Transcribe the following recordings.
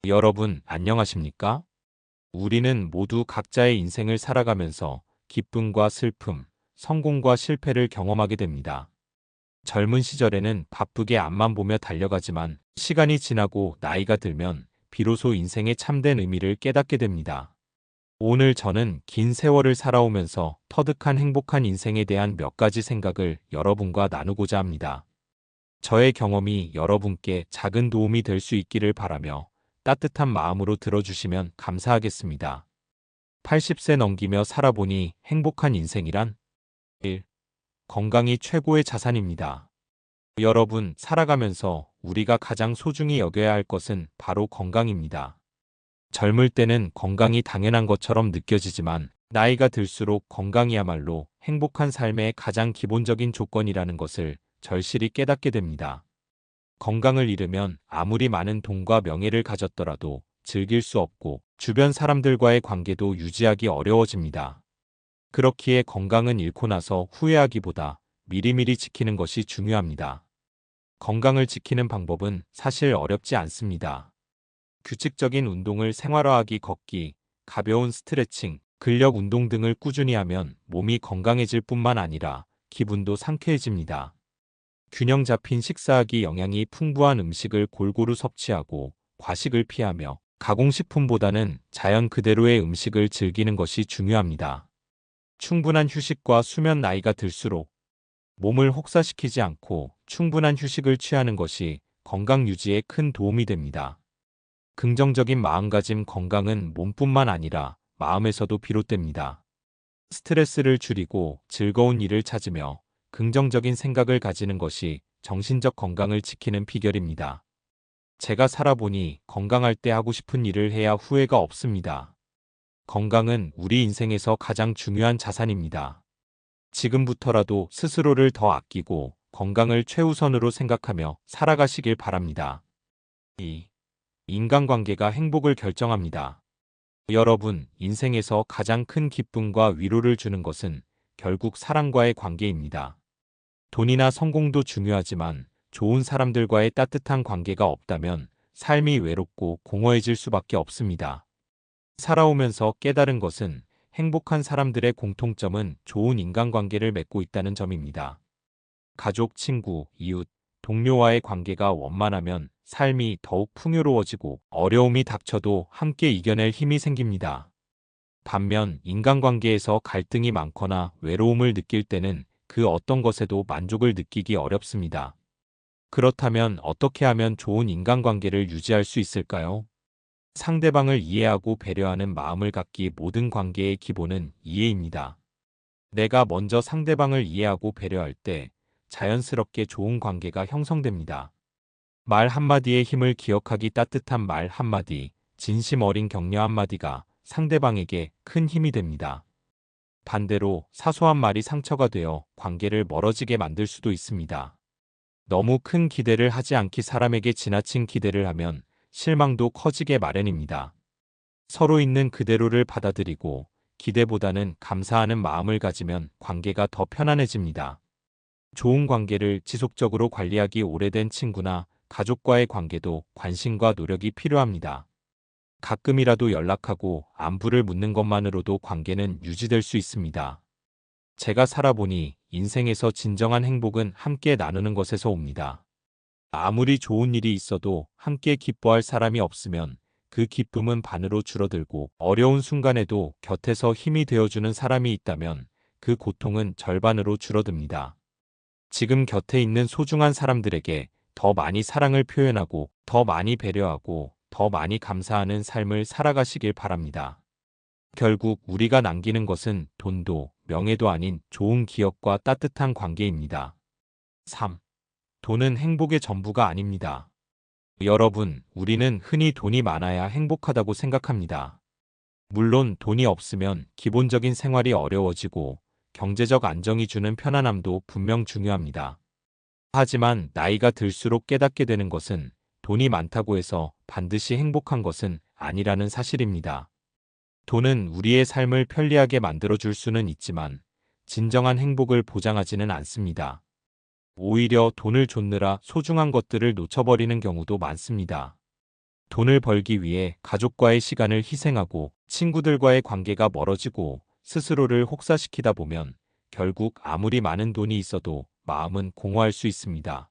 여러분, 안녕하십니까? 우리는 모두 각자의 인생을 살아가면서 기쁨과 슬픔, 성공과 실패를 경험하게 됩니다. 젊은 시절에는 바쁘게 앞만 보며 달려가지만 시간이 지나고 나이가 들면 비로소 인생의 참된 의미를 깨닫게 됩니다. 오늘 저는 긴 세월을 살아오면서 터득한 행복한 인생에 대한 몇 가지 생각을 여러분과 나누고자 합니다. 저의 경험이 여러분께 작은 도움이 될 수 있기를 바라며 따뜻한 마음으로 들어주시면 감사하겠습니다. 80세 넘기며 살아보니 행복한 인생이란 1. 건강이 최고의 자산입니다. 여러분, 살아가면서 우리가 가장 소중히 여겨야 할 것은 바로 건강입니다. 젊을 때는 건강이 당연한 것처럼 느껴지지만 나이가 들수록 건강이야말로 행복한 삶의 가장 기본적인 조건이라는 것을 절실히 깨닫게 됩니다. 건강을 잃으면 아무리 많은 돈과 명예를 가졌더라도 즐길 수 없고 주변 사람들과의 관계도 유지하기 어려워집니다. 그렇기에 건강은 잃고 나서 후회하기보다 미리미리 지키는 것이 중요합니다. 건강을 지키는 방법은 사실 어렵지 않습니다. 규칙적인 운동을 생활화하기, 걷기, 가벼운 스트레칭, 근력 운동 등을 꾸준히 하면 몸이 건강해질 뿐만 아니라 기분도 상쾌해집니다. 균형 잡힌 식사하기, 영양이 풍부한 음식을 골고루 섭취하고 과식을 피하며 가공식품보다는 자연 그대로의 음식을 즐기는 것이 중요합니다. 충분한 휴식과 수면. 나이가 들수록 몸을 혹사시키지 않고 충분한 휴식을 취하는 것이 건강 유지에 큰 도움이 됩니다. 긍정적인 마음가짐. 건강은 몸뿐만 아니라 마음에서도 비롯됩니다. 스트레스를 줄이고 즐거운 일을 찾으며 긍정적인 생각을 가지는 것이 정신적 건강을 지키는 비결입니다. 제가 살아보니 건강할 때 하고 싶은 일을 해야 후회가 없습니다. 건강은 우리 인생에서 가장 중요한 자산입니다. 지금부터라도 스스로를 더 아끼고 건강을 최우선으로 생각하며 살아가시길 바랍니다. 2. 인간관계가 행복을 결정합니다. 여러분, 인생에서 가장 큰 기쁨과 위로를 주는 것은 결국 사람과의 관계입니다. 돈이나 성공도 중요하지만 좋은 사람들과의 따뜻한 관계가 없다면 삶이 외롭고 공허해질 수밖에 없습니다. 살아오면서 깨달은 것은 행복한 사람들의 공통점은 좋은 인간관계를 맺고 있다는 점입니다. 가족, 친구, 이웃, 동료와의 관계가 원만하면 삶이 더욱 풍요로워지고 어려움이 닥쳐도 함께 이겨낼 힘이 생깁니다. 반면 인간관계에서 갈등이 많거나 외로움을 느낄 때는 그 어떤 것에도 만족을 느끼기 어렵습니다. 그렇다면 어떻게 하면 좋은 인간관계를 유지할 수 있을까요? 상대방을 이해하고 배려하는 마음을 갖기. 모든 관계의 기본은 이해입니다. 내가 먼저 상대방을 이해하고 배려할 때 자연스럽게 좋은 관계가 형성됩니다. 말 한마디의 힘을 기억하기. 따뜻한 말 한마디, 진심 어린 격려 한마디가 상대방에게 큰 힘이 됩니다. 반대로 사소한 말이 상처가 되어 관계를 멀어지게 만들 수도 있습니다. 너무 큰 기대를 하지 않기. 사람에게 지나친 기대를 하면 실망도 커지게 마련입니다. 서로 있는 그대로를 받아들이고 기대보다는 감사하는 마음을 가지면 관계가 더 편안해집니다. 좋은 관계를 지속적으로 관리하기. 오래된 친구나 가족과의 관계도 관심과 노력이 필요합니다. 가끔이라도 연락하고 안부를 묻는 것만으로도 관계는 유지될 수 있습니다. 제가 살아보니 인생에서 진정한 행복은 함께 나누는 것에서 옵니다. 아무리 좋은 일이 있어도 함께 기뻐할 사람이 없으면 그 기쁨은 반으로 줄어들고, 어려운 순간에도 곁에서 힘이 되어주는 사람이 있다면 그 고통은 절반으로 줄어듭니다. 지금 곁에 있는 소중한 사람들에게 더 많이 사랑을 표현하고 더 많이 배려하고 더 많이 감사하는 삶을 살아가시길 바랍니다. 결국 우리가 남기는 것은 돈도 명예도 아닌 좋은 기억과 따뜻한 관계입니다. 3. 돈은 행복의 전부가 아닙니다. 여러분, 우리는 흔히 돈이 많아야 행복하다고 생각합니다. 물론 돈이 없으면 기본적인 생활이 어려워지고 경제적 안정이 주는 편안함도 분명 중요합니다. 하지만 나이가 들수록 깨닫게 되는 것은 돈이 많다고 해서 반드시 행복한 것은 아니라는 사실입니다. 돈은 우리의 삶을 편리하게 만들어줄 수는 있지만 진정한 행복을 보장하지는 않습니다. 오히려 돈을 좇느라 소중한 것들을 놓쳐버리는 경우도 많습니다. 돈을 벌기 위해 가족과의 시간을 희생하고 친구들과의 관계가 멀어지고 스스로를 혹사시키다 보면 결국 아무리 많은 돈이 있어도 마음은 공허할 수 있습니다.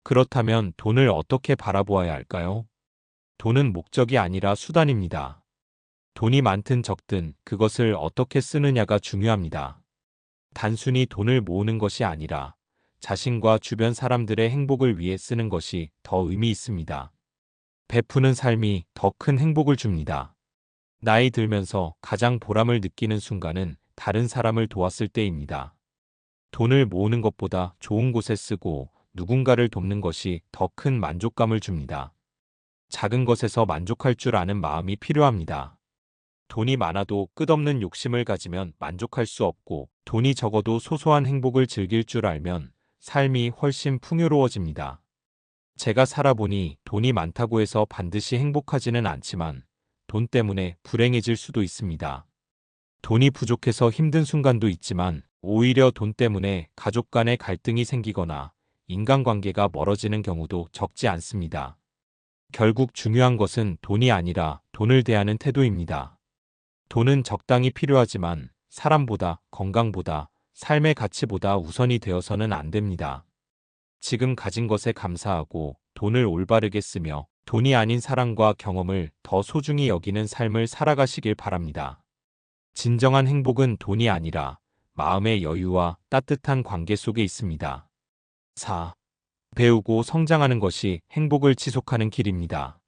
그렇다면 돈을 어떻게 바라보아야 할까요? 돈은 목적이 아니라 수단입니다. 돈이 많든 적든 그것을 어떻게 쓰느냐가 중요합니다. 단순히 돈을 모으는 것이 아니라 자신과 주변 사람들의 행복을 위해 쓰는 것이 더 의미 있습니다. 베푸는 삶이 더 큰 행복을 줍니다. 나이 들면서 가장 보람을 느끼는 순간은 다른 사람을 도왔을 때입니다. 돈을 모으는 것보다 좋은 곳에 쓰고 누군가를 돕는 것이 더 큰 만족감을 줍니다. 작은 것에서 만족할 줄 아는 마음이 필요합니다. 돈이 많아도 끝없는 욕심을 가지면 만족할 수 없고, 돈이 적어도 소소한 행복을 즐길 줄 알면 삶이 훨씬 풍요로워집니다. 제가 살아보니 돈이 많다고 해서 반드시 행복하지는 않지만 돈 때문에 불행해질 수도 있습니다. 돈이 부족해서 힘든 순간도 있지만 오히려 돈 때문에 가족 간의 갈등이 생기거나 인간관계가 멀어지는 경우도 적지 않습니다. 결국 중요한 것은 돈이 아니라 돈을 대하는 태도입니다. 돈은 적당히 필요하지만 사람보다, 건강보다, 삶의 가치보다 우선이 되어서는 안 됩니다. 지금 가진 것에 감사하고 돈을 올바르게 쓰며 돈이 아닌 사랑과 경험을 더 소중히 여기는 삶을 살아가시길 바랍니다. 진정한 행복은 돈이 아니라 마음의 여유와 따뜻한 관계 속에 있습니다. 4. 배우고 성장하는 것이 행복을 지속하는 길입니다.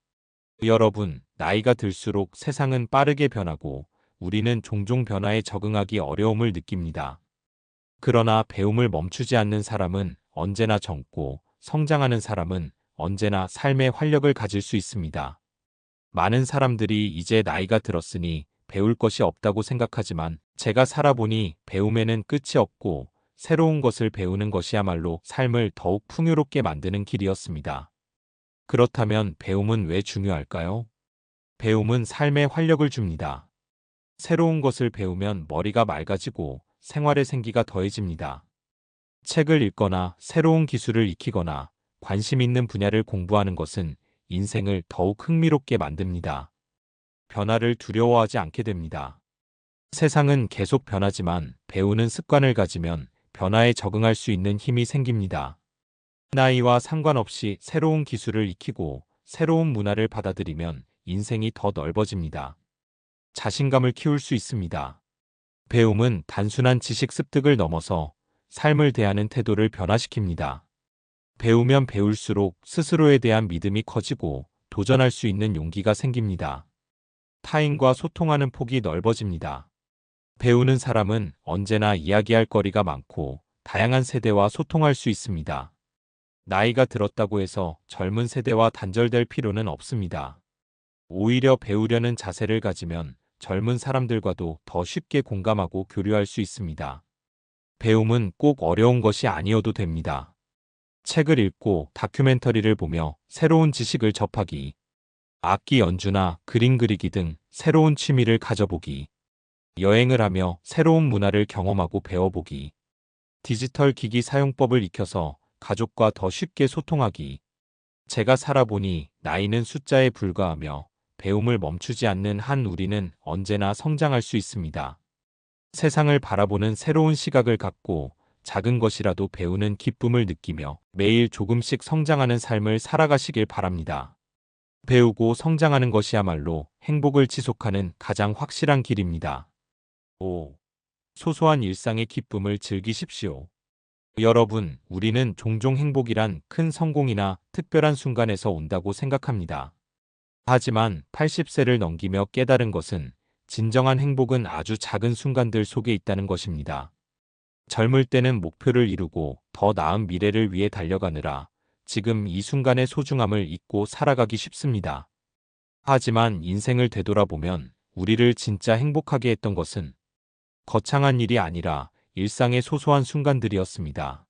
여러분, 나이가 들수록 세상은 빠르게 변하고 우리는 종종 변화에 적응하기 어려움을 느낍니다. 그러나 배움을 멈추지 않는 사람은 언제나 젊고 성장하는 사람은 언제나 삶의 활력을 가질 수 있습니다. 많은 사람들이 이제 나이가 들었으니 배울 것이 없다고 생각하지만 제가 살아보니 배움에는 끝이 없고 새로운 것을 배우는 것이야말로 삶을 더욱 풍요롭게 만드는 길이었습니다. 그렇다면 배움은 왜 중요할까요? 배움은 삶에 활력을 줍니다. 새로운 것을 배우면 머리가 맑아지고 생활의 생기가 더해집니다. 책을 읽거나 새로운 기술을 익히거나 관심 있는 분야를 공부하는 것은 인생을 더욱 흥미롭게 만듭니다. 변화를 두려워하지 않게 됩니다. 세상은 계속 변하지만 배우는 습관을 가지면 변화에 적응할 수 있는 힘이 생깁니다. 나이와 상관없이 새로운 기술을 익히고 새로운 문화를 받아들이면 인생이 더 넓어집니다. 자신감을 키울 수 있습니다. 배움은 단순한 지식 습득을 넘어서 삶을 대하는 태도를 변화시킵니다. 배우면 배울수록 스스로에 대한 믿음이 커지고 도전할 수 있는 용기가 생깁니다. 타인과 소통하는 폭이 넓어집니다. 배우는 사람은 언제나 이야기할 거리가 많고 다양한 세대와 소통할 수 있습니다. 나이가 들었다고 해서 젊은 세대와 단절될 필요는 없습니다. 오히려 배우려는 자세를 가지면 젊은 사람들과도 더 쉽게 공감하고 교류할 수 있습니다. 배움은 꼭 어려운 것이 아니어도 됩니다. 책을 읽고 다큐멘터리를 보며 새로운 지식을 접하기, 악기 연주나 그림 그리기 등 새로운 취미를 가져보기, 여행을 하며 새로운 문화를 경험하고 배워보기, 디지털 기기 사용법을 익혀서 가족과 더 쉽게 소통하기. 제가 살아보니 나이는 숫자에 불과하며 배움을 멈추지 않는 한 우리는 언제나 성장할 수 있습니다. 세상을 바라보는 새로운 시각을 갖고 작은 것이라도 배우는 기쁨을 느끼며 매일 조금씩 성장하는 삶을 살아가시길 바랍니다. 배우고 성장하는 것이야말로 행복을 지속하는 가장 확실한 길입니다. 5. 소소한 일상의 기쁨을 즐기십시오. 여러분, 우리는 종종 행복이란 큰 성공이나 특별한 순간에서 온다고 생각합니다. 하지만 80세를 넘기며 깨달은 것은 진정한 행복은 아주 작은 순간들 속에 있다는 것입니다. 젊을 때는 목표를 이루고 더 나은 미래를 위해 달려가느라 지금 이 순간의 소중함을 잊고 살아가기 쉽습니다. 하지만 인생을 되돌아보면 우리를 진짜 행복하게 했던 것은 거창한 일이 아니라 일상의 소소한 순간들이었습니다.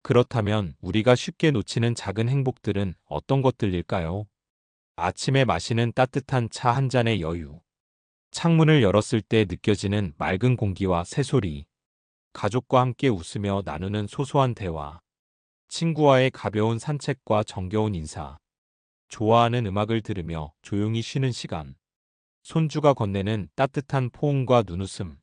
그렇다면 우리가 쉽게 놓치는 작은 행복들은 어떤 것들일까요? 아침에 마시는 따뜻한 차 한 잔의 여유, 창문을 열었을 때 느껴지는 맑은 공기와 새소리, 가족과 함께 웃으며 나누는 소소한 대화, 친구와의 가벼운 산책과 정겨운 인사. 좋아하는 음악을 들으며 조용히 쉬는 시간, 손주가 건네는 따뜻한 포옹과 눈웃음.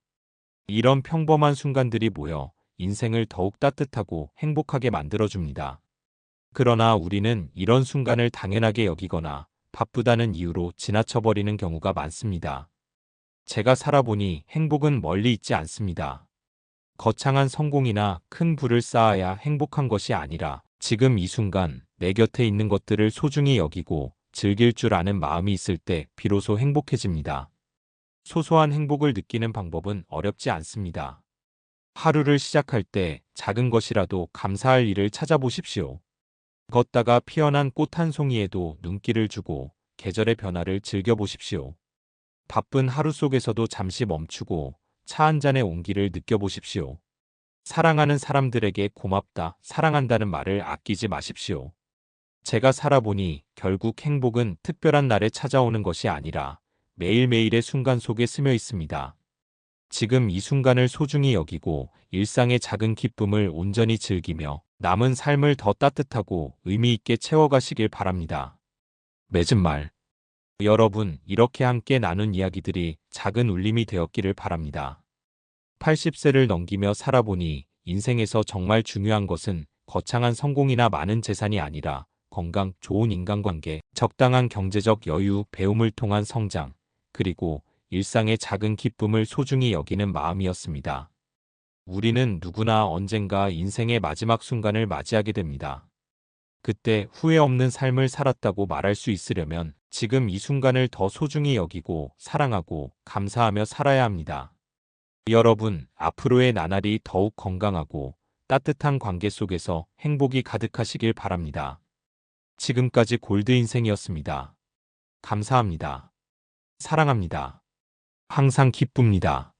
이런 평범한 순간들이 모여 인생을 더욱 따뜻하고 행복하게 만들어줍니다. 그러나 우리는 이런 순간을 당연하게 여기거나 바쁘다는 이유로 지나쳐버리는 경우가 많습니다. 제가 살아보니 행복은 멀리 있지 않습니다. 거창한 성공이나 큰 부를 쌓아야 행복한 것이 아니라 지금 이 순간 내 곁에 있는 것들을 소중히 여기고 즐길 줄 아는 마음이 있을 때 비로소 행복해집니다. 소소한 행복을 느끼는 방법은 어렵지 않습니다. 하루를 시작할 때 작은 것이라도 감사할 일을 찾아보십시오. 걷다가 피어난 꽃 한 송이에도 눈길을 주고 계절의 변화를 즐겨보십시오. 바쁜 하루 속에서도 잠시 멈추고 차 한 잔의 온기를 느껴보십시오. 사랑하는 사람들에게 고맙다, 사랑한다는 말을 아끼지 마십시오. 제가 살아보니 결국 행복은 특별한 날에 찾아오는 것이 아니라 매일매일의 순간 속에 스며 있습니다. 지금 이 순간을 소중히 여기고 일상의 작은 기쁨을 온전히 즐기며 남은 삶을 더 따뜻하고 의미 있게 채워가시길 바랍니다. 맺은 말. 여러분, 이렇게 함께 나눈 이야기들이 작은 울림이 되었기를 바랍니다. 80세를 넘기며 살아보니 인생에서 정말 중요한 것은 거창한 성공이나 많은 재산이 아니라 건강, 좋은 인간관계, 적당한 경제적 여유, 배움을 통한 성장, 그리고 일상의 작은 기쁨을 소중히 여기는 마음이었습니다. 우리는 누구나 언젠가 인생의 마지막 순간을 맞이하게 됩니다. 그때 후회 없는 삶을 살았다고 말할 수 있으려면 지금 이 순간을 더 소중히 여기고 사랑하고 감사하며 살아야 합니다. 여러분, 앞으로의 나날이 더욱 건강하고 따뜻한 관계 속에서 행복이 가득하시길 바랍니다. 지금까지 골드 인생이었습니다. 감사합니다. 사랑합니다. 항상 기쁩니다.